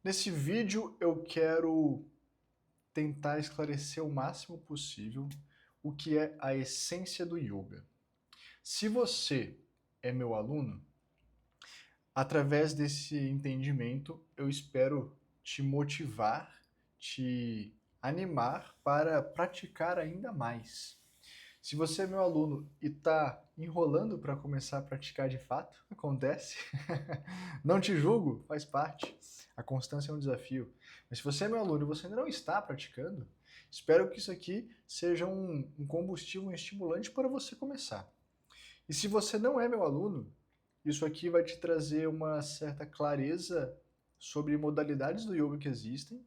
Nesse vídeo eu quero tentar esclarecer o máximo possível o que é a essência do yoga. Se você é meu aluno, através desse entendimento eu espero te motivar, te animar para praticar ainda mais. Se você é meu aluno e está enrolando para começar a praticar de fato, acontece. Não te julgo, faz parte. A constância é um desafio. Mas se você é meu aluno e você ainda não está praticando, espero que isso aqui seja um combustível, um estimulante para você começar. E se você não é meu aluno, isso aqui vai te trazer uma certa clareza sobre modalidades do yoga que existem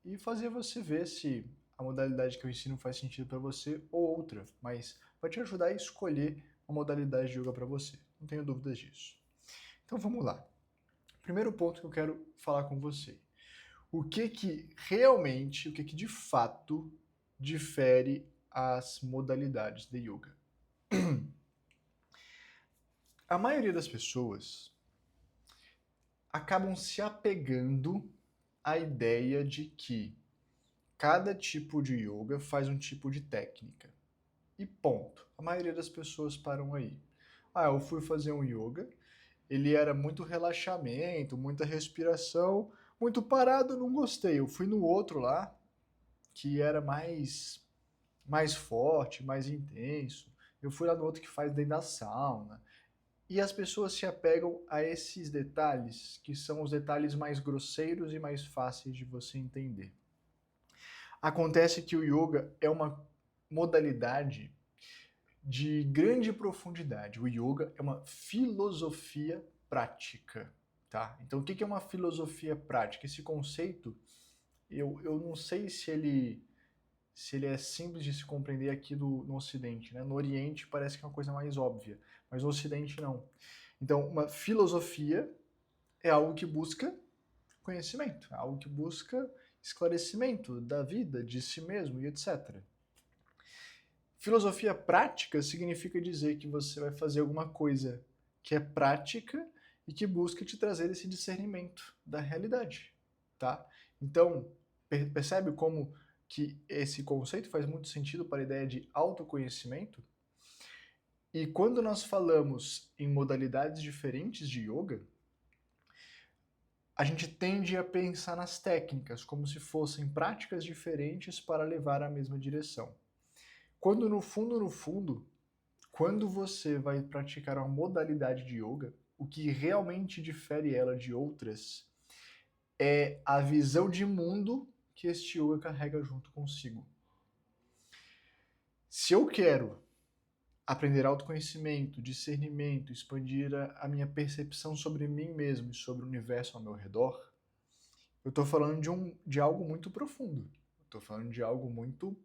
e fazer você ver se a modalidade que eu ensino faz sentido para você ou outra, mas vai te ajudar a escolher a modalidade de yoga para você. Não tenho dúvidas disso. Então vamos lá. Primeiro ponto que eu quero falar com você. O que realmente, o que de fato difere as modalidades de yoga? A maioria das pessoas acabam se apegando à ideia de que cada tipo de yoga faz um tipo de técnica. E ponto. A maioria das pessoas param aí. Ah, eu fui fazer um yoga, ele era muito relaxamento, muita respiração, muito parado, não gostei. Eu fui no outro lá, que era mais forte, mais intenso. Eu fui lá no outro que faz dentro da sauna. E as pessoas se apegam a esses detalhes, que são os detalhes mais grosseiros e mais fáceis de você entender. Acontece que o yoga é uma modalidade de grande profundidade. O yoga é uma filosofia prática, tá? Então, o que é uma filosofia prática? Esse conceito, eu não sei se ele é simples de se compreender aqui no Ocidente, né? No Oriente parece que é uma coisa mais óbvia, mas no Ocidente não. Então, uma filosofia é algo que busca conhecimento, é algo que busca esclarecimento da vida, de si mesmo e etc. Filosofia prática significa dizer que você vai fazer alguma coisa que é prática e que busca te trazer esse discernimento da realidade, tá? Então, percebe como que esse conceito faz muito sentido para a ideia de autoconhecimento? E quando nós falamos em modalidades diferentes de yoga, a gente tende a pensar nas técnicas como se fossem práticas diferentes para levar à mesma direção. Quando no fundo, quando você vai praticar uma modalidade de yoga, o que realmente difere ela de outras é a visão de mundo que este yoga carrega junto consigo. Se eu quero aprender autoconhecimento, discernimento, expandir a minha percepção sobre mim mesmo e sobre o universo ao meu redor, eu estou falando de algo muito profundo. Estou falando de algo muito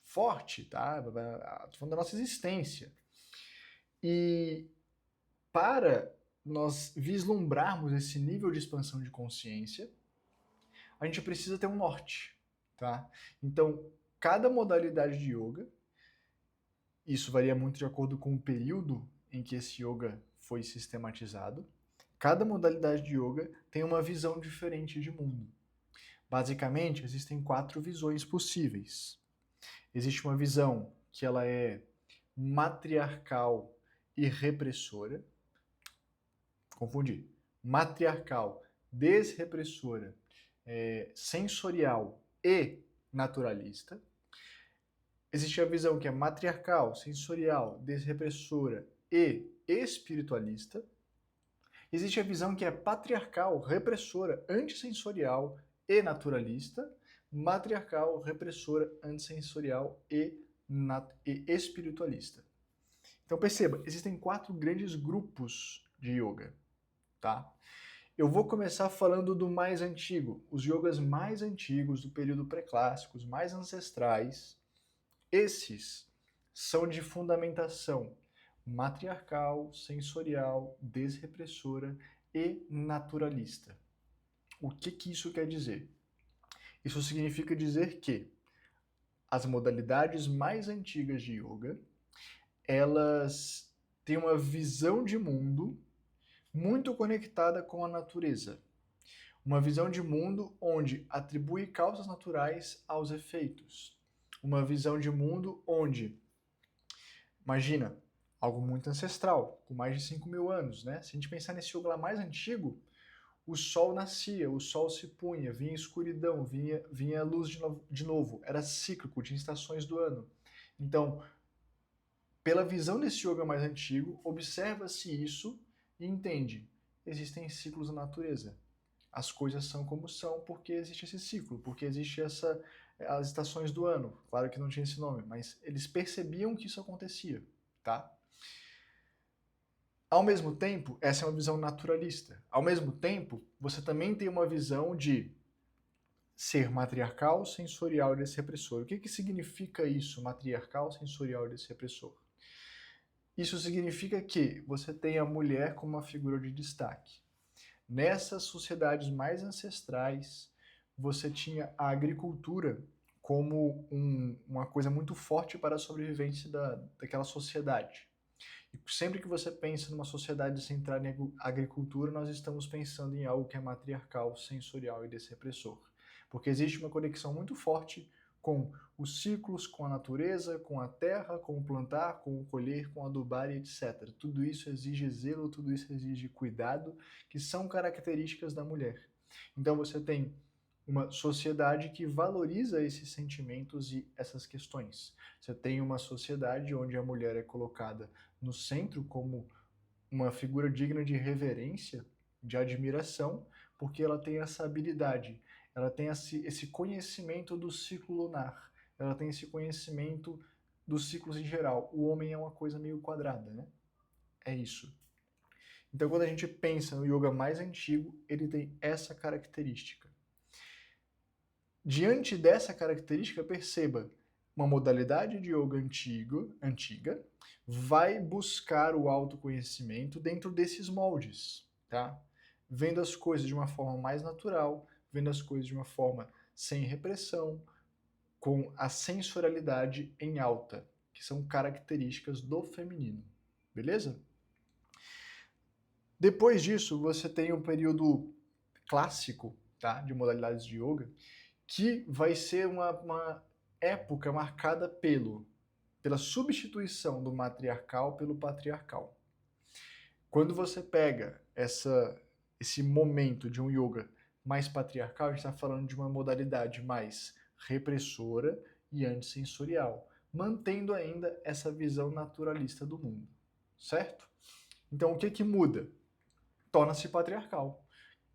forte, tá? Estou falando da nossa existência. E para nós vislumbrarmos esse nível de expansão de consciência, a gente precisa ter um norte, tá? Então, cada modalidade de yoga, isso varia muito de acordo com o período em que esse yoga foi sistematizado, cada modalidade de yoga tem uma visão diferente de mundo. Basicamente, existem 4 visões possíveis. Existe uma visão que ela é matriarcal e repressora. Confundi. Matriarcal, desrepressora, sensorial e naturalista. Existe a visão que é matriarcal, sensorial, desrepressora e espiritualista. Existe a visão que é patriarcal, repressora, antissensorial e naturalista. Matriarcal, repressora, antissensorial e espiritualista. Então perceba, existem 4 grandes grupos de yoga, tá? Eu vou começar falando do mais antigo, os yogas mais antigos do período pré-clássico, os mais ancestrais. Esses são de fundamentação matriarcal, sensorial, desrepressora e naturalista. O que isso quer dizer? Isso significa dizer que as modalidades mais antigas de yoga, elas têm uma visão de mundo muito conectada com a natureza. Uma visão de mundo onde atribui causas naturais aos efeitos. Uma visão de mundo onde, imagina, algo muito ancestral, com mais de 5.000 anos, né? Se a gente pensar nesse yoga lá mais antigo, o sol nascia, o sol se punha, vinha escuridão, vinha luz de novo. Era cíclico, tinha estações do ano. Então, pela visão desse yoga mais antigo, observa-se isso e entende, existem ciclos na natureza. As coisas são como são porque existe esse ciclo, porque existe as estações do ano. Claro que não tinha esse nome, mas eles percebiam que isso acontecia, tá? Ao mesmo tempo, essa é uma visão naturalista. Ao mesmo tempo, você também tem uma visão de ser matriarcal, sensorial e desrepressor. O que significa isso, matriarcal, sensorial e desrepressor? Isso significa que você tem a mulher como uma figura de destaque. Nessas sociedades mais ancestrais, você tinha a agricultura como uma coisa muito forte para a sobrevivência daquela sociedade. E sempre que você pensa numa sociedade centrada em agricultura, nós estamos pensando em algo que é matriarcal, sensorial e desrepressor. Porque existe uma conexão muito forte com os ciclos, com a natureza, com a terra, com o plantar, com o colher, com o adubar e etc. Tudo isso exige zelo, tudo isso exige cuidado, que são características da mulher. Então você tem uma sociedade que valoriza esses sentimentos e essas questões. Você tem uma sociedade onde a mulher é colocada no centro como uma figura digna de reverência, de admiração, porque ela tem essa habilidade, ela tem esse conhecimento do ciclo lunar, ela tem esse conhecimento dos ciclos em geral. O homem é uma coisa meio quadrada, né? É isso. Então, quando a gente pensa no yoga mais antigo, ele tem essa característica. Diante dessa característica, perceba, uma modalidade de yoga antiga vai buscar o autoconhecimento dentro desses moldes, tá? Vendo as coisas de uma forma mais natural, vendo as coisas de uma forma sem repressão, com a sensorialidade em alta, que são características do feminino, beleza? Depois disso, você tem o período clássico, tá, de modalidades de yoga, que vai ser uma época marcada pela substituição do matriarcal pelo patriarcal. Quando você pega esse momento de um yoga mais patriarcal, a gente está falando de uma modalidade mais repressora e antissensorial, mantendo ainda essa visão naturalista do mundo, certo? Então o que muda? Torna-se patriarcal.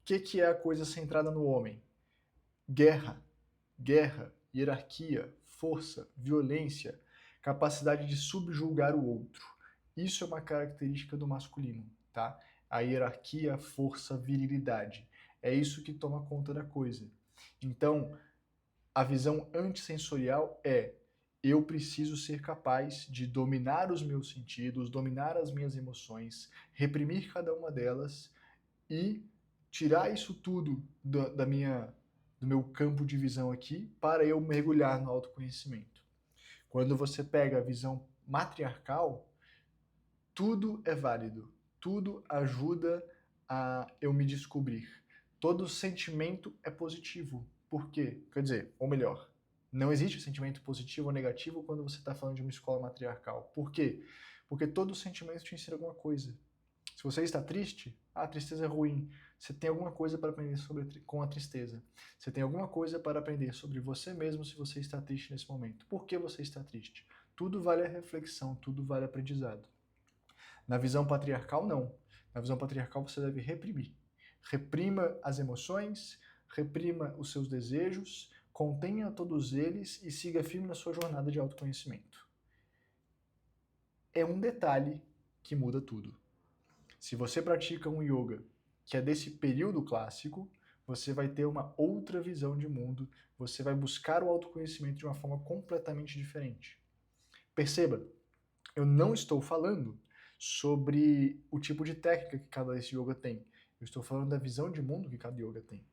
O que é a coisa centrada no homem? Guerra, hierarquia, força, violência, capacidade de subjugar o outro. Isso é uma característica do masculino, tá? A hierarquia, a força, a virilidade. É isso que toma conta da coisa. Então, a visão antissensorial é: eu preciso ser capaz de dominar os meus sentidos, dominar as minhas emoções, reprimir cada uma delas e tirar isso tudo do meu campo de visão aqui para eu mergulhar no autoconhecimento. Quando você pega a visão matriarcal, tudo é válido, tudo ajuda a eu me descobrir. Todo sentimento é positivo. Por quê? Quer dizer, ou melhor, não existe sentimento positivo ou negativo quando você está falando de uma escola matriarcal. Por quê? Porque todo sentimento te ensina alguma coisa. Se você está triste, a tristeza é ruim. Você tem alguma coisa para aprender com a tristeza. Você tem alguma coisa para aprender sobre você mesmo se você está triste nesse momento. Por que você está triste? Tudo vale a reflexão, tudo vale aprendizado. Na visão patriarcal, não. Na visão patriarcal, você deve reprimir. Reprima as emoções, reprima os seus desejos, contenha todos eles e siga firme na sua jornada de autoconhecimento. É um detalhe que muda tudo. Se você pratica um yoga que é desse período clássico, você vai ter uma outra visão de mundo, você vai buscar o autoconhecimento de uma forma completamente diferente. Perceba, eu não estou falando sobre o tipo de técnica que cada esse yoga tem. Eu estou falando da visão de mundo que cada yoga tem.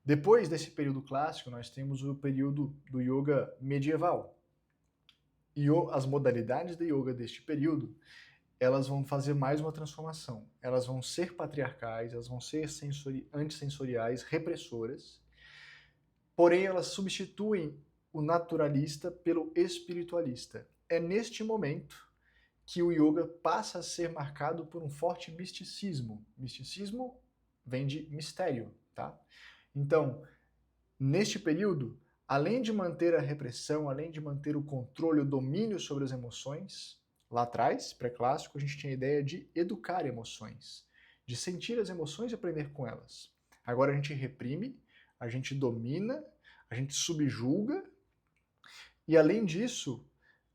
Depois desse período clássico, nós temos o período do yoga medieval. E as modalidades de yoga deste período, elas vão fazer mais uma transformação. Elas vão ser patriarcais, elas vão ser antissensoriais, repressoras, porém elas substituem o naturalista pelo espiritualista. É neste momento que o yoga passa a ser marcado por um forte misticismo. Misticismo vem de mistério, tá? Então, neste período, além de manter a repressão, além de manter o controle, o domínio sobre as emoções, lá atrás, pré-clássico, a gente tinha a ideia de educar emoções, de sentir as emoções e aprender com elas. Agora a gente reprime, a gente domina, a gente subjuga, e além disso,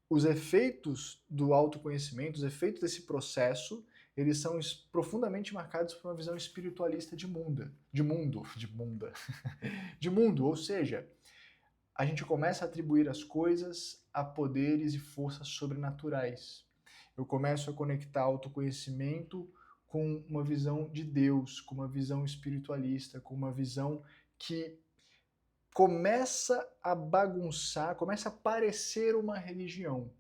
os efeitos do autoconhecimento, os efeitos desse processo, eles são profundamente marcados por uma visão espiritualista de mundo, ou seja, a gente começa a atribuir as coisas a poderes e forças sobrenaturais. Eu começo a conectar autoconhecimento com uma visão de Deus, com uma visão espiritualista, com uma visão que começa a bagunçar, começa a parecer uma religião.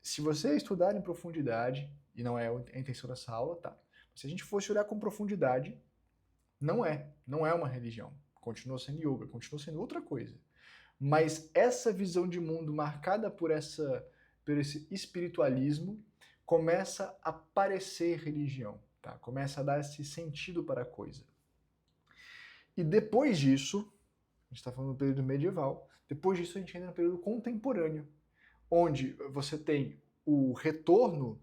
Se você estudar em profundidade, e não é a intenção dessa aula, tá? Se a gente fosse olhar com profundidade, não é uma religião. Continua sendo yoga, continua sendo outra coisa. Mas essa visão de mundo marcada por esse espiritualismo começa a parecer religião, tá? Começa a dar esse sentido para a coisa. E depois disso, a gente está falando do período medieval, depois disso a gente entra no período contemporâneo, onde você tem o retorno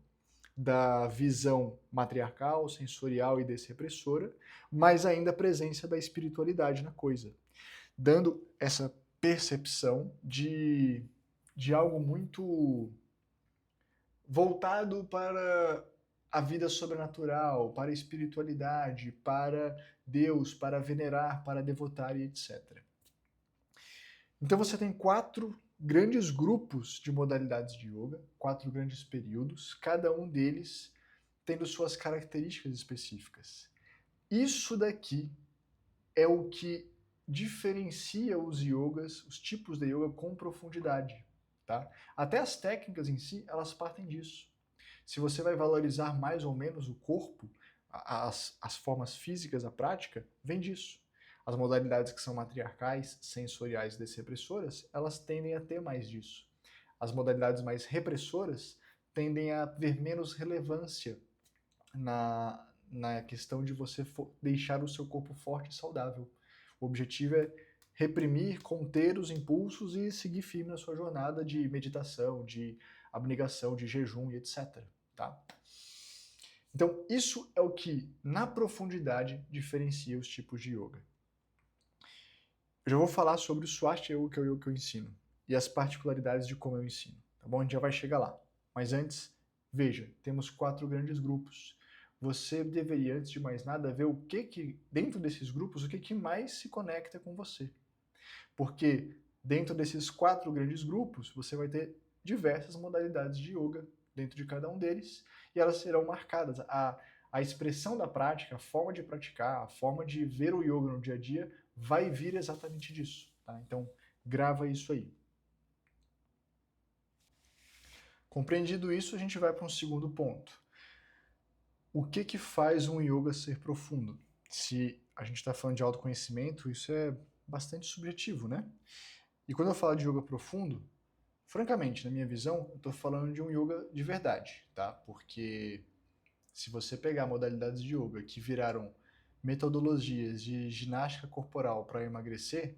da visão matriarcal, sensorial e desrepressora, mas ainda a presença da espiritualidade na coisa, dando essa percepção de algo muito voltado para a vida sobrenatural, para a espiritualidade, para Deus, para venerar, para devotar e etc. Então você tem 4 grandes grupos de modalidades de yoga, 4 grandes períodos, cada um deles tendo suas características específicas. Isso daqui é o que diferencia os yogas, os tipos de yoga com profundidade, tá? Até as técnicas em si, elas partem disso. Se você vai valorizar mais ou menos o corpo, as formas físicas, a prática, vem disso. As modalidades que são matriarcais, sensoriais e desrepressoras, elas tendem a ter mais disso. As modalidades mais repressoras tendem a ter menos relevância na questão de você deixar o seu corpo forte e saudável. O objetivo é reprimir, conter os impulsos e seguir firme na sua jornada de meditação, de abnegação, de jejum e etc. Tá? Então, isso é o que, na profundidade, diferencia os tipos de yoga. Eu já vou falar sobre o Swastika Yoga, que é o yoga que eu ensino, e as particularidades de como eu ensino, tá bom? A gente já vai chegar lá. Mas antes, veja, temos 4 grandes grupos. Você deveria, antes de mais nada, ver o que dentro desses grupos, o que mais se conecta com você. Porque dentro desses 4 grandes grupos, você vai ter diversas modalidades de yoga dentro de cada um deles, e elas serão marcadas. A expressão da prática, a forma de praticar, a forma de ver o yoga no dia a dia, vai vir exatamente disso. Tá? Então, grava isso aí. Compreendido isso, a gente vai para um segundo ponto. O que faz um yoga ser profundo? Se a gente está falando de autoconhecimento, isso é bastante subjetivo, né? E quando eu falo de yoga profundo, francamente, na minha visão, eu estou falando de um yoga de verdade, tá? Porque se você pegar modalidades de yoga que viraram metodologias de ginástica corporal para emagrecer,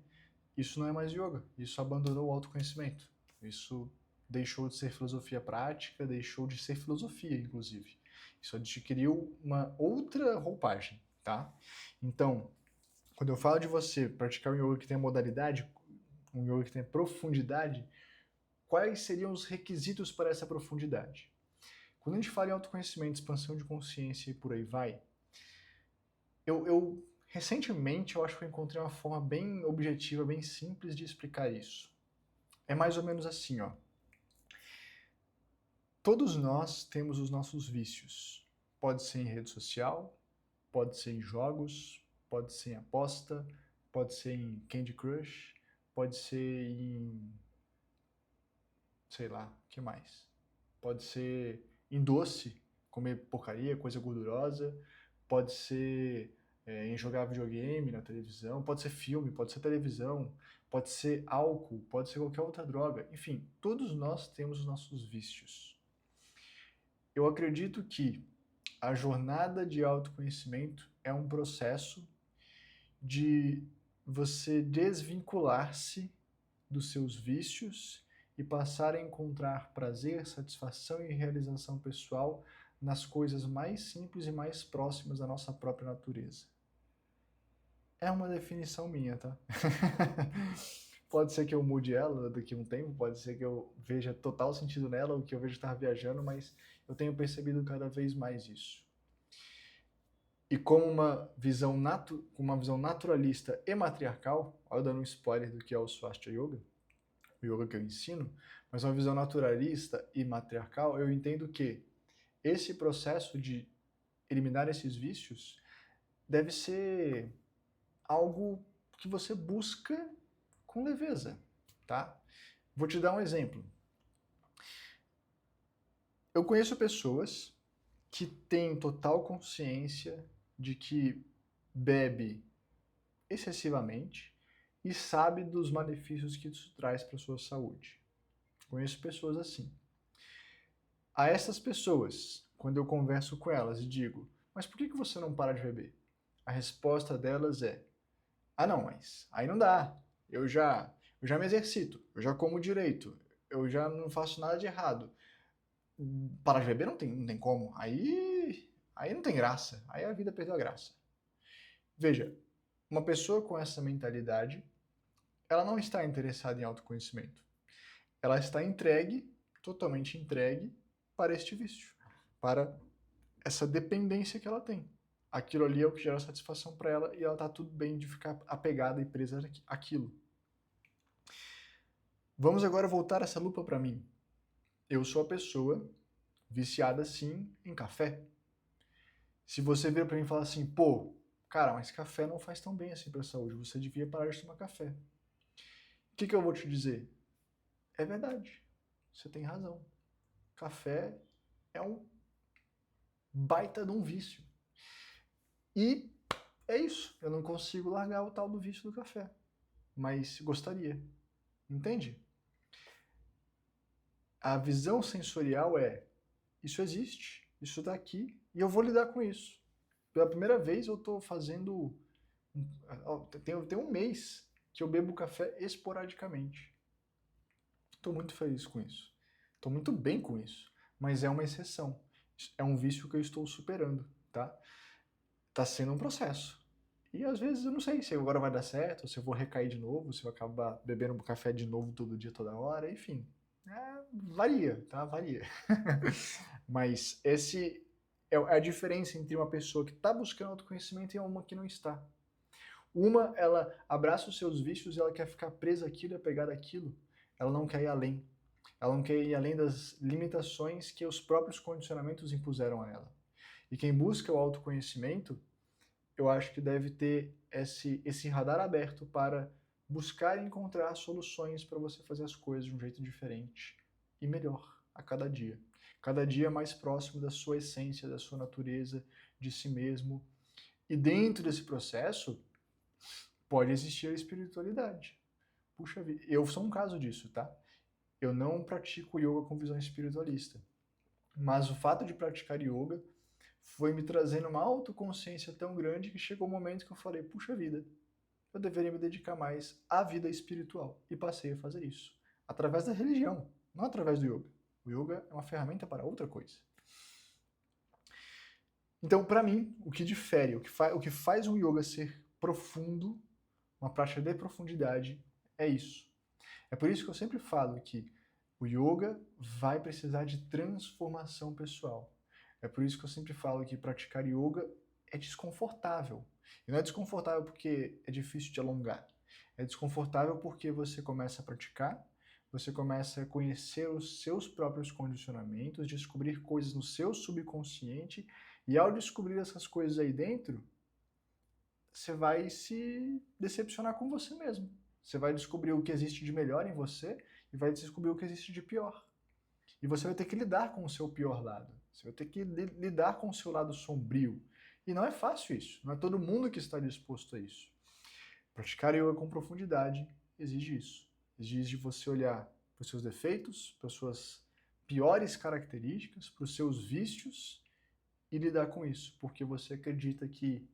isso não é mais yoga, isso abandonou o autoconhecimento. Isso deixou de ser filosofia prática, deixou de ser filosofia, inclusive. Isso adquiriu uma outra roupagem, tá? Então, quando eu falo de você praticar um yoga que tem modalidade, um yoga que tem profundidade, quais seriam os requisitos para essa profundidade? Quando a gente fala em autoconhecimento, expansão de consciência e por aí vai, recentemente eu acho que eu encontrei uma forma bem objetiva, bem simples de explicar isso. É mais ou menos assim, ó. Todos nós temos os nossos vícios. Pode ser em rede social, pode ser em jogos, pode ser em aposta, pode ser em Candy Crush, pode ser em... sei lá, o que mais? Pode ser em doce, comer porcaria, coisa gordurosa, pode ser em jogar videogame na televisão, pode ser filme, pode ser televisão, pode ser álcool, pode ser qualquer outra droga. Enfim, todos nós temos os nossos vícios. Eu acredito que a jornada de autoconhecimento é um processo de você desvincular-se dos seus vícios e passar a encontrar prazer, satisfação e realização pessoal nas coisas mais simples e mais próximas da nossa própria natureza. É uma definição minha, tá? Pode ser que eu mude ela daqui a um tempo, pode ser que eu veja total sentido nela, ou que eu veja estar viajando, mas eu tenho percebido cada vez mais isso. E como uma visão naturalista e matriarcal, olha dando um spoiler do que é o Swastika Yoga, o yoga que eu ensino, mas uma visão naturalista e matriarcal, eu entendo que esse processo de eliminar esses vícios deve ser algo que você busca com leveza, tá? Vou te dar um exemplo. Eu conheço pessoas que têm total consciência de que bebe excessivamente e sabe dos malefícios que isso traz para a sua saúde. Conheço pessoas assim. A essas pessoas, quando eu converso com elas e digo, mas por que você não para de beber? A resposta delas é, não, mas aí não dá. Eu já me exercito, eu já como direito, eu já não faço nada de errado. Parar de beber não tem como. Aí não tem graça. Aí a vida perdeu a graça. Veja, uma pessoa com essa mentalidade, ela não está interessada em autoconhecimento. Ela está totalmente entregue para este vício, para essa dependência que ela tem. Aquilo ali é o que gera satisfação para ela e ela está tudo bem de ficar apegada e presa àquilo. Vamos agora voltar essa lupa para mim. Eu sou a pessoa viciada, sim, em café. Se você vir para mim e falar assim, pô, cara, mas café não faz tão bem assim para a saúde, você devia parar de tomar café. O que eu vou te dizer? É verdade, você tem razão. Café é um baita de um vício. E é isso, eu não consigo largar o tal do vício do café, mas gostaria, entende? A visão sensorial é, isso existe, isso está aqui, e eu vou lidar com isso. Pela primeira vez eu estou fazendo, tem um mês que eu bebo café esporadicamente. Estou muito feliz com isso, estou muito bem com isso, mas é uma exceção, é um vício que eu estou superando, tá? Tá sendo um processo. E às vezes eu não sei se agora vai dar certo, se eu vou recair de novo, se eu acabar bebendo café de novo todo dia, toda hora, enfim. Varia, tá? Varia. Mas esse é a diferença entre uma pessoa que está buscando autoconhecimento e uma que não está. Uma, ela abraça os seus vícios e ela quer ficar presa àquilo e apegada àquilo. Ela não quer ir além. Ela não quer ir além das limitações que os próprios condicionamentos impuseram a ela. E quem busca o autoconhecimento, eu acho que deve ter esse radar aberto para buscar e encontrar soluções para você fazer as coisas de um jeito diferente e melhor a cada dia. Cada dia mais próximo da sua essência, da sua natureza, de si mesmo. E dentro desse processo, pode existir a espiritualidade. Puxa vida, eu sou um caso disso, tá? Eu não pratico yoga com visão espiritualista. Mas o fato de praticar yoga foi me trazendo uma autoconsciência tão grande que chegou um momento que eu falei, puxa vida, eu deveria me dedicar mais à vida espiritual. E passei a fazer isso. Através da religião, não através do yoga. O yoga é uma ferramenta para outra coisa. Então, para mim, o que difere, o que faz um yoga ser profundo, uma prática de profundidade, é isso. É por isso que eu sempre falo que o yoga vai precisar de transformação pessoal. É por isso que eu sempre falo que praticar yoga é desconfortável. E não é desconfortável porque é difícil de alongar. É desconfortável porque você começa a praticar, você começa a conhecer os seus próprios condicionamentos, descobrir coisas no seu subconsciente, e ao descobrir essas coisas aí dentro, você vai se decepcionar com você mesmo. Você vai descobrir o que existe de melhor em você e vai descobrir o que existe de pior. E você vai ter que lidar com o seu pior lado. Você vai ter que lidar com o seu lado sombrio. E não é fácil isso. Não é todo mundo que está disposto a isso. Praticar yoga com profundidade exige isso. Exige você olhar para os seus defeitos, para as suas piores características, para os seus vícios e lidar com isso. Porque você acredita que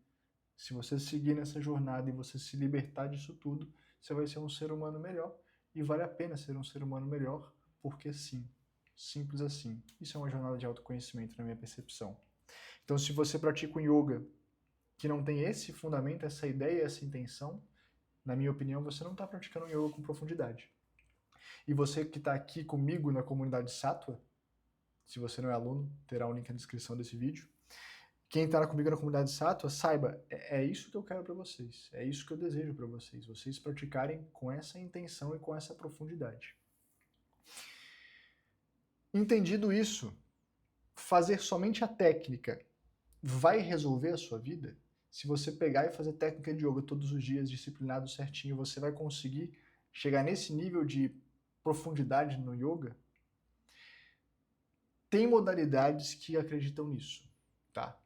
se você seguir nessa jornada e você se libertar disso tudo, você vai ser um ser humano melhor. E vale a pena ser um ser humano melhor, porque sim. Simples assim. Isso é uma jornada de autoconhecimento na minha percepção. Então, se você pratica um yoga que não tem esse fundamento, essa ideia, essa intenção, na minha opinião, você não está praticando um yoga com profundidade. E você que está aqui comigo na comunidade Sattva, se você não é aluno, terá um link na descrição desse vídeo. Quem está comigo na comunidade Sattva, saiba, é isso que eu quero para vocês, é isso que eu desejo para vocês, vocês praticarem com essa intenção e com essa profundidade. Entendido isso, fazer somente a técnica vai resolver a sua vida? Se você pegar e fazer técnica de yoga todos os dias, disciplinado certinho, você vai conseguir chegar nesse nível de profundidade no yoga? Tem modalidades que acreditam nisso, tá?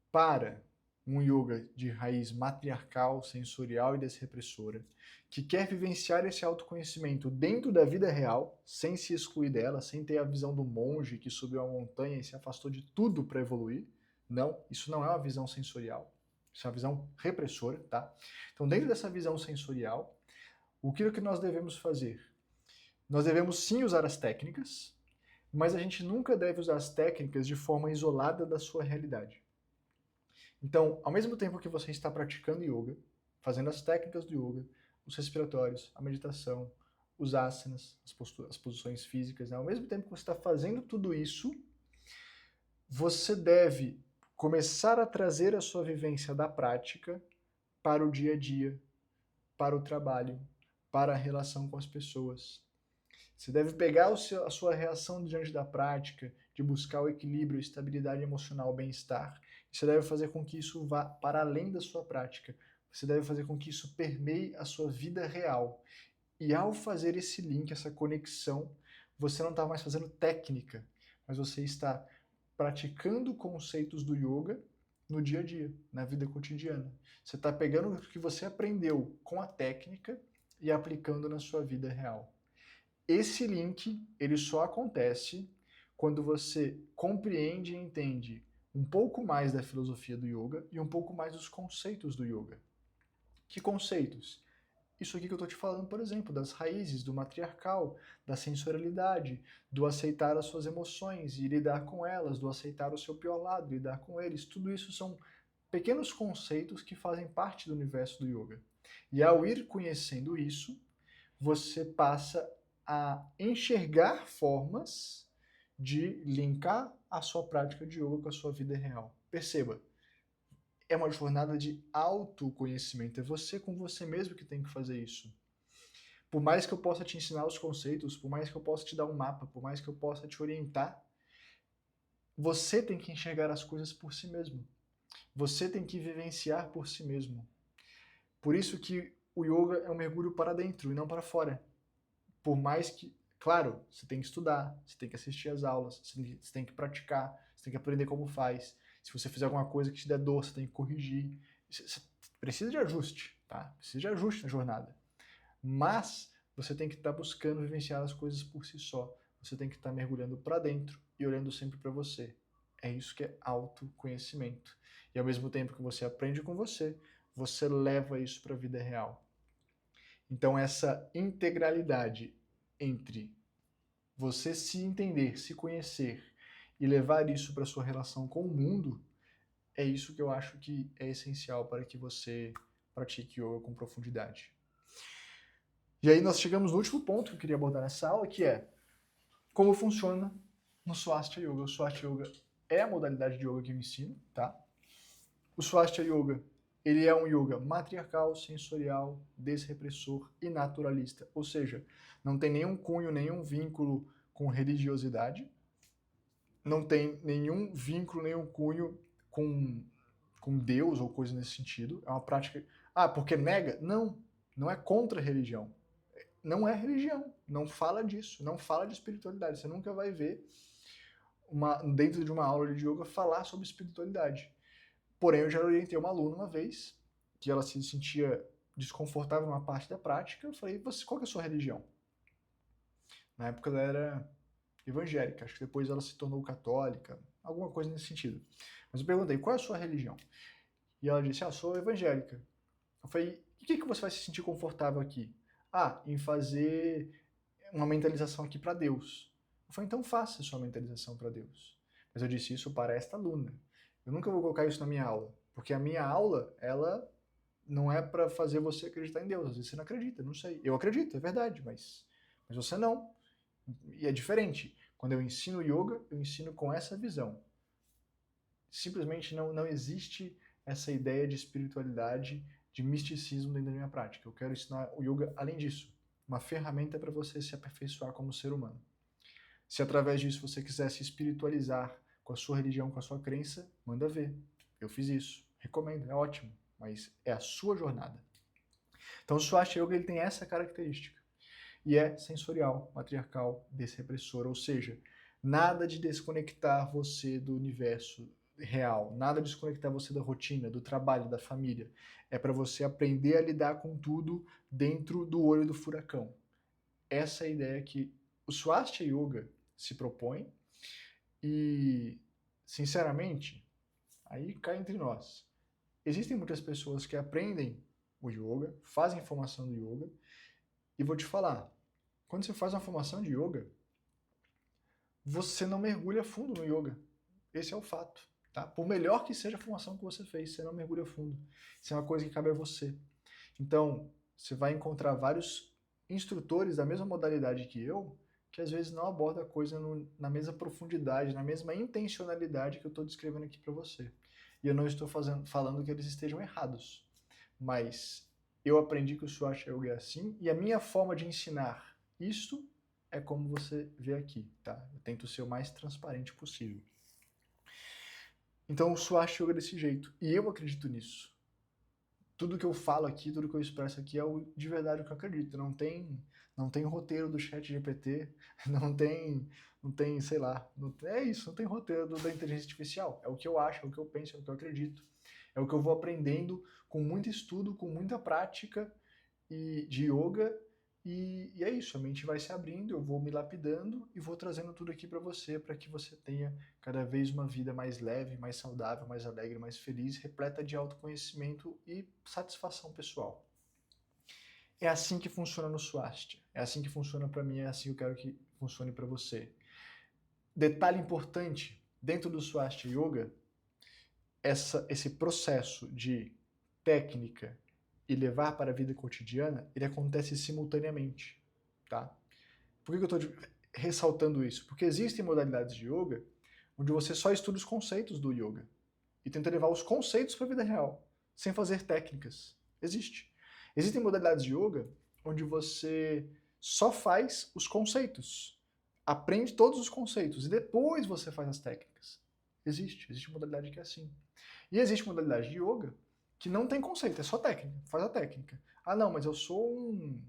Para um yoga de raiz matriarcal, sensorial e desrepressora, que quer vivenciar esse autoconhecimento dentro da vida real, sem se excluir dela, sem ter a visão do monge que subiu a montanha e se afastou de tudo para evoluir. Não, isso não é uma visão sensorial, isso é uma visão repressora, tá? Então, dentro dessa visão sensorial, o que nós devemos fazer? Nós devemos sim usar as técnicas, mas a gente nunca deve usar as técnicas de forma isolada da sua realidade. Então, ao mesmo tempo que você está praticando yoga, fazendo as técnicas do yoga, os respiratórios, a meditação, os asanas, as posições físicas, né? Ao mesmo tempo que você está fazendo tudo isso, você deve começar a trazer a sua vivência da prática para o dia a dia, para o trabalho, para a relação com as pessoas. Você deve pegar a sua reação diante da prática, de buscar o equilíbrio, estabilidade emocional, bem-estar. Você deve fazer com que isso vá para além da sua prática. Você deve fazer com que isso permeie a sua vida real. E ao fazer esse link, essa conexão, você não está mais fazendo técnica, mas você está praticando conceitos do yoga no dia a dia, na vida cotidiana. Você está pegando o que você aprendeu com a técnica e aplicando na sua vida real. Esse link, ele só acontece quando você compreende e entende um pouco mais da filosofia do yoga e um pouco mais dos conceitos do yoga. Que conceitos? Isso aqui que eu estou te falando, por exemplo, das raízes, do matriarcal, da sensorialidade, do aceitar as suas emoções e lidar com elas, do aceitar o seu pior lado, lidar com eles. Tudo isso são pequenos conceitos que fazem parte do universo do yoga. E ao ir conhecendo isso, você passa a enxergar formas de linkar a sua prática de yoga com a sua vida real. Perceba, é uma jornada de autoconhecimento, é você com você mesmo que tem que fazer isso. Por mais que eu possa te ensinar os conceitos, por mais que eu possa te dar um mapa, por mais que eu possa te orientar, você tem que enxergar as coisas por si mesmo. Você tem que vivenciar por si mesmo. Por isso que o yoga é um mergulho para dentro e não para fora. Por mais que, claro, você tem que estudar, você tem que assistir às aulas, você tem que praticar, você tem que aprender como faz. Se você fizer alguma coisa que te der dor, você tem que corrigir. Você precisa de ajuste, tá? Precisa de ajuste na jornada. Mas você tem que estar buscando vivenciar as coisas por si só. Você tem que estar mergulhando para dentro e olhando sempre para você. É isso que é autoconhecimento. E ao mesmo tempo que você aprende com você, você leva isso para a vida real. Então essa integralidade entre você se entender, se conhecer e levar isso para a sua relação com o mundo, é isso que eu acho que é essencial para que você pratique yoga com profundidade. E aí nós chegamos no último ponto que eu queria abordar nessa aula, que é como funciona no Swastika Yoga. O Swastika Yoga é a modalidade de yoga que eu ensino, tá? O Swastika Yoga, ele é um yoga matriarcal, sensorial, desrepressor e naturalista. Ou seja, não tem nenhum cunho, nenhum vínculo com religiosidade, não tem nenhum vínculo, nenhum cunho com Deus ou coisa nesse sentido. É uma prática... Ah, porque nega? Não, não é contra a religião. Não é religião, não fala disso, não fala de espiritualidade. Você nunca vai ver dentro de uma aula de yoga, falar sobre espiritualidade. Porém, eu já orientei uma aluna uma vez, que ela se sentia desconfortável numa parte da prática. Eu falei, qual que é a sua religião? Na época ela era evangélica, acho que depois ela se tornou católica, alguma coisa nesse sentido. Mas eu perguntei, qual é a sua religião? E ela disse, sou evangélica. Eu falei, e o que você vai se sentir confortável aqui? Em fazer uma mentalização aqui para Deus. Eu falei, então faça sua mentalização para Deus. Mas eu disse isso para esta aluna. Eu nunca vou colocar isso na minha aula, porque a minha aula, ela não é para fazer você acreditar em Deus. Às vezes você não acredita, não sei. Eu acredito, é verdade, mas você não. E é diferente. Quando eu ensino yoga, eu ensino com essa visão. Simplesmente não existe essa ideia de espiritualidade, de misticismo dentro da minha prática. Eu quero ensinar o yoga além disso. Uma ferramenta para você se aperfeiçoar como ser humano. Se através disso você quiser se espiritualizar com a sua religião, com a sua crença, manda ver. Eu fiz isso. Recomendo, é ótimo. Mas é a sua jornada. Então o Swastika Yoga ele tem essa característica. E é sensorial, matriarcal, desrepressor. Ou seja, nada de desconectar você do universo real, nada de desconectar você da rotina, do trabalho, da família. É para você aprender a lidar com tudo dentro do olho do furacão. Essa é a ideia que o Swastika Yoga se propõe e, sinceramente, aí cá entre nós, existem muitas pessoas que aprendem o yoga, fazem formação do yoga, e vou te falar, quando você faz uma formação de yoga, você não mergulha fundo no yoga. Esse é o fato. Tá? Por melhor que seja a formação que você fez, você não mergulha fundo. Isso é uma coisa que cabe a você. Então, você vai encontrar vários instrutores da mesma modalidade que eu, que às vezes não abordam a coisa na mesma profundidade, na mesma intencionalidade que eu estou descrevendo aqui para você. E eu não estou falando que eles estejam errados, mas eu aprendi que o Swastika Yoga é assim, e a minha forma de ensinar isto é como você vê aqui, tá? Eu tento ser o mais transparente possível. Então o Swastika Yoga é desse jeito, e eu acredito nisso. Tudo que eu falo aqui, tudo que eu expresso aqui é de verdade o que eu acredito. Não tem roteiro do chat GPT, não tem, sei lá, é isso, não tem roteiro da inteligência artificial. É o que eu acho, é o que eu penso, é o que eu acredito. É o que eu vou aprendendo com muito estudo, com muita prática de yoga, e é isso, a mente vai se abrindo, eu vou me lapidando e vou trazendo tudo aqui para que você tenha cada vez uma vida mais leve, mais saudável, mais alegre, mais feliz, repleta de autoconhecimento e satisfação pessoal. É assim que funciona no Swastika, é assim que funciona para mim, é assim que eu quero que funcione para você. Detalhe importante, dentro do Swastika Yoga, esse processo de técnica e levar para a vida cotidiana, ele acontece simultaneamente, tá? Por que eu estou ressaltando isso? Porque existem modalidades de yoga onde você só estuda os conceitos do yoga e tenta levar os conceitos para a vida real, sem fazer técnicas. Existe. Existem modalidades de yoga onde você só faz os conceitos, aprende todos os conceitos e depois você faz as técnicas. Existe modalidade que é assim. E existe modalidade de yoga que não tem conceito, é só técnica, faz a técnica. Não, mas eu sou um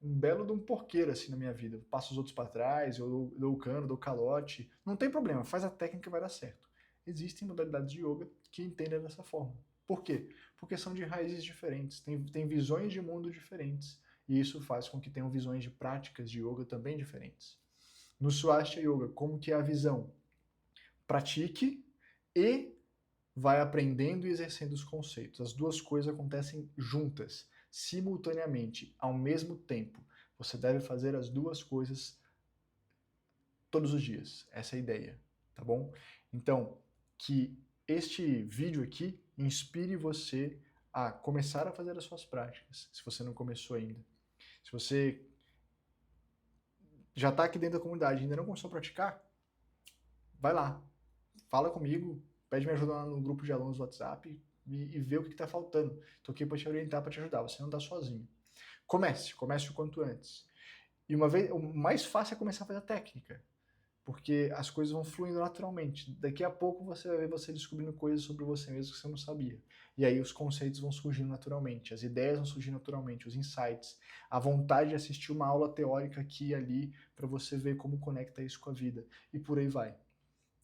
belo de um porqueiro assim na minha vida. Eu passo os outros para trás, eu dou cano, dou calote. Não tem problema, faz a técnica e vai dar certo. Existem modalidades de yoga que entendem dessa forma. Por quê? Porque são de raízes diferentes, tem visões de mundo diferentes. E isso faz com que tenham visões de práticas de yoga também diferentes. No Swastika Yoga, como que é a visão? Pratique e vai aprendendo e exercendo os conceitos. As duas coisas acontecem juntas, simultaneamente, ao mesmo tempo. Você deve fazer as duas coisas todos os dias. Essa é a ideia, tá bom? Então, que este vídeo aqui inspire você a começar a fazer as suas práticas, se você não começou ainda. Se você já está aqui dentro da comunidade e ainda não começou a praticar, vai lá, fala comigo, pede minha ajuda lá no grupo de alunos do WhatsApp e vê o que está faltando. Estou aqui para te orientar, para te ajudar. Você não está sozinho. Comece o quanto antes. E o mais fácil é começar a fazer a técnica, porque as coisas vão fluindo naturalmente. Daqui a pouco você vai ver você descobrindo coisas sobre você mesmo que você não sabia. E aí os conceitos vão surgindo naturalmente, as ideias vão surgindo naturalmente, os insights, a vontade de assistir uma aula teórica aqui e ali para você ver como conecta isso com a vida. E por aí vai.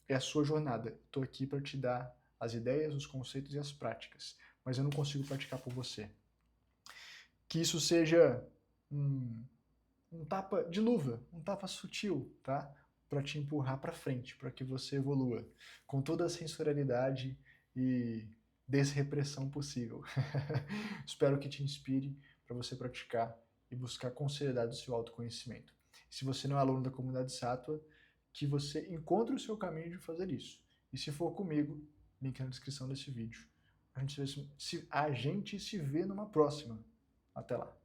é a sua jornada. Estou aqui para te dar as ideias, os conceitos e as práticas, mas eu não consigo praticar por você. Que isso seja um tapa de luva, um tapa sutil, tá? Para te empurrar para frente, para que você evolua com toda a sensorialidade e desrepressão possível. Espero que te inspire para você praticar e buscar com seriedade o seu autoconhecimento. Se você não é aluno da comunidade Sattva, que você encontre o seu caminho de fazer isso. E se for comigo, link na descrição desse vídeo. A gente se vê numa próxima. Até lá.